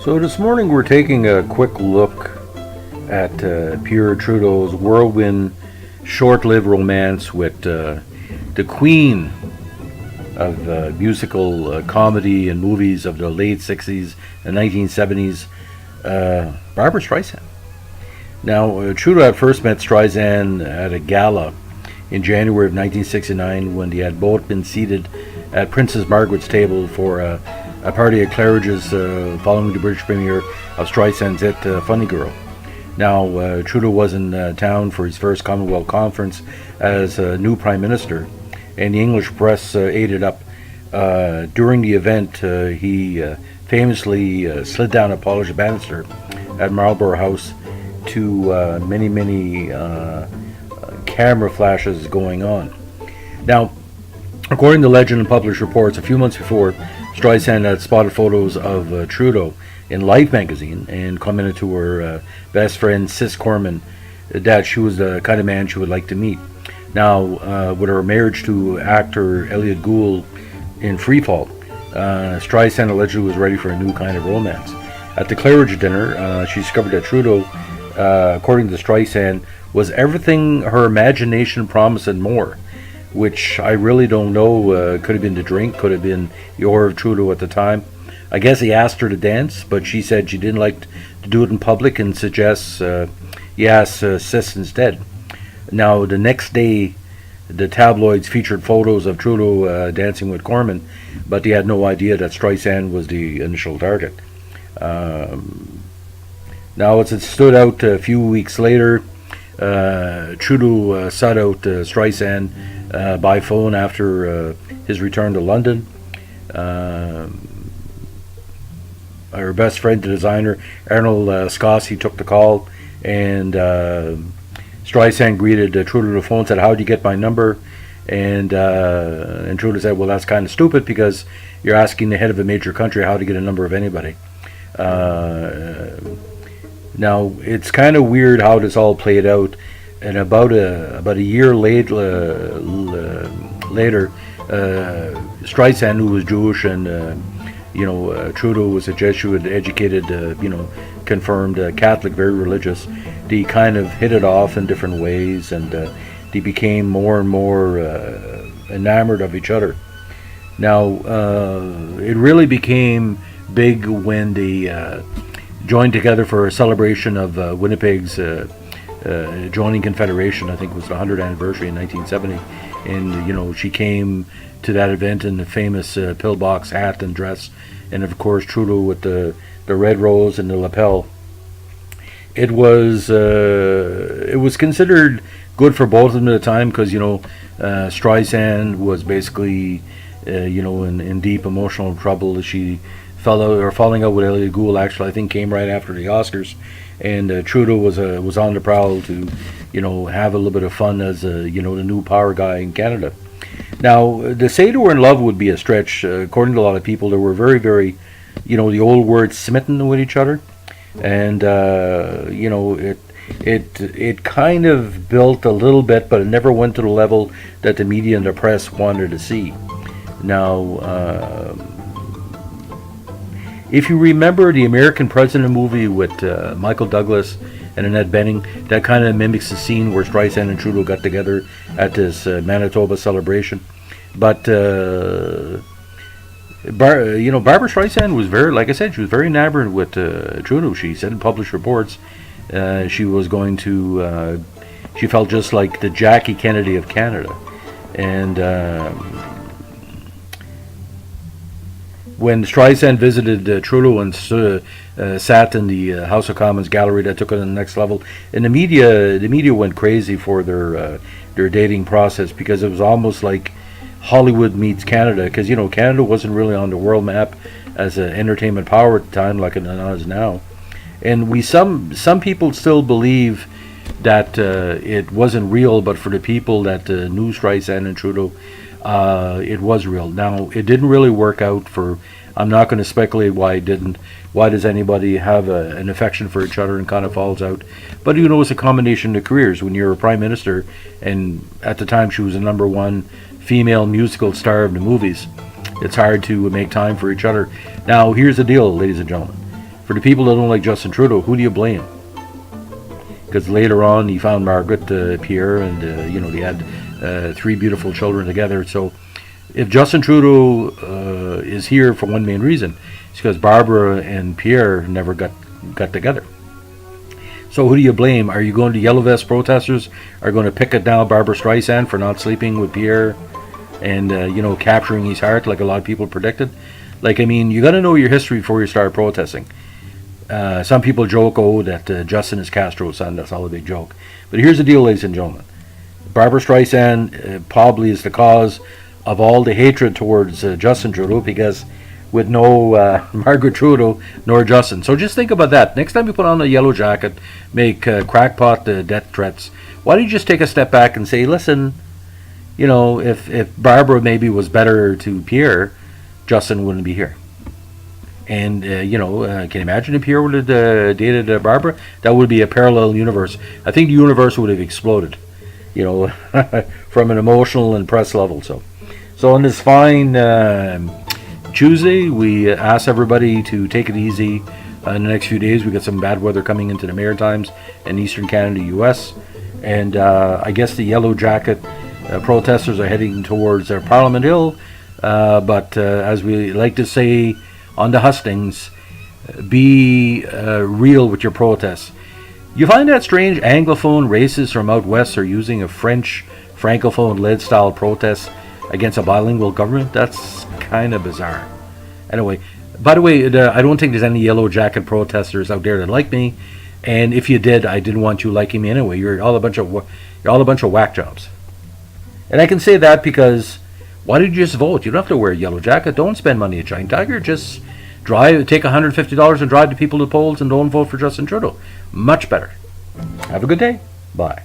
So this morning we're taking a quick look at Pierre Trudeau's whirlwind, short-lived romance with the queen of musical comedy and movies of the late 60s and 1970s, Barbara Streisand. Now, Trudeau had first met Streisand at a gala in January of 1969 when they had both been seated at Princess Margaret's table for a party at Claridge's following the British premiere of Streisand's hit Funny Girl. Now, Trudeau was in town for his first Commonwealth conference as new Prime Minister, and the English press ate it up. During the event, he famously slid down a polished banister at Marlborough House to many camera flashes going on. Now, according to legend and published reports, a few months before, Streisand had spotted photos of Trudeau in Life magazine and commented to her best friend Sis Corman that she was the kind of man she would like to meet. Now, with her marriage to actor Elliot Gould in Freefall, Streisand allegedly was ready for a new kind of romance. At the Claridge dinner, she discovered that Trudeau, according to Streisand, was everything her imagination promised and more, which I really don't know. Could have been the drink, could have been the aura of Trudeau at the time. I guess he asked her to dance, but she said she didn't like to do it in public and suggests he asked Sis instead. Now, the next day, the tabloids featured photos of Trudeau dancing with Corman, but they had no idea that Streisand was the initial target. Now, as it stood out a few weeks later, Trudeau sought out Streisand by phone after his return to London. Her best friend, the designer Arnold Scossi, took the call, and Streisand greeted Trudeau on the phone, said, "How did you get my number?" And Trudeau said, "Well, that's kind of stupid because you're asking the head of a major country how to get a number of anybody." Now, it's kind of weird how this all played out. And about a year later, Streisand, who was Jewish, and Trudeau was a Jesuit, educated, confirmed Catholic, very religious. They kind of hit it off in different ways, and they became more and more enamored of each other. Now, it really became big when they joined together for a celebration of Winnipeg's joining Confederation. I think it was the 100th anniversary in 1970, and she came to that event in the famous pillbox hat and dress, and of course Trudeau with the red rose and the lapel. It was considered good for both of them at the time because Streisand was basically in deep emotional trouble. She falling out with Elliot Gould, actually, I think came right after the Oscars, and Trudeau was on the prowl to have a little bit of fun as the new power guy in Canada. Now, to say they were in love would be a stretch. According to a lot of people, they were very, very, the old word, smitten with each other, and it kind of built a little bit, but it never went to the level that the media and the press wanted to see. Now, if you remember the American President movie with Michael Douglas and Annette Bening, that kind of mimics the scene where Streisand and Trudeau got together at this Manitoba celebration. But Barbara Streisand was very, like I said, she was very enamored with Trudeau. She said in published reports she was going to, she felt just like the Jackie Kennedy of Canada. And when Streisand visited Trudeau and sat in the House of Commons gallery, that took it to the next level. And the media went crazy for their dating process because it was almost like Hollywood meets Canada. Because Canada wasn't really on the world map as an entertainment power at the time, like it is now. And some people still believe that it wasn't real, but for the people that knew Streisand and Trudeau, it was real. Now, it didn't really work out for, I'm not going to speculate why it didn't. Why does anybody have an affection for each other and kind of falls out? But it's a combination of careers. When you're a prime minister, and at the time she was the number one female musical star of the movies, it's hard to make time for each other. Now, here's the deal, ladies and gentlemen. For the people that don't like Justin Trudeau, who do you blame? Because later on he found Margaret, Pierre, and they had 3 beautiful children together. So if Justin Trudeau is here for one main reason, it's because Barbara and Pierre never got together. So who do you blame? Are you going to Yellow Vest protesters? Are going to pick it down Barbara Streisand for not sleeping with Pierre and capturing his heart like a lot of people predicted? You got to know your history before you start protesting. Some people joke, that Justin is Castro's son. That's all a big joke. But here's the deal, ladies and gentlemen. Barbara Streisand probably is the cause of all the hatred towards Justin Trudeau, because with no Margaret Trudeau nor Justin. So just think about that. Next time you put on a yellow jacket, make crackpot death threats, why don't you just take a step back and say, listen, if Barbara maybe was better to Pierre, Justin wouldn't be here. And, can you imagine if Pierre would have dated Barbara? That would be a parallel universe. I think the universe would have exploded, from an emotional and press level. So on this fine Tuesday, we ask everybody to take it easy in the next few days. We got some bad weather coming into the Maritimes and Eastern Canada, U.S. And I guess the Yellow Jacket protesters are heading towards Parliament Hill. But as we like to say on the hustings, be real with your protests. You find that strange Anglophone racists from out west are using a French Francophone-led style protest against a bilingual government? That's kind of bizarre. Anyway, by the way, I don't think there's any Yellow Jacket protesters out there that like me. And if you did, I didn't want you liking me anyway. You're all a bunch of whack jobs. And I can say that because why did you just vote? You don't have to wear a yellow jacket. Don't spend money at Giant Tiger. Just take $150 and drive the people to the polls and don't vote for Justin Trudeau. Much better. Have a good day. Bye.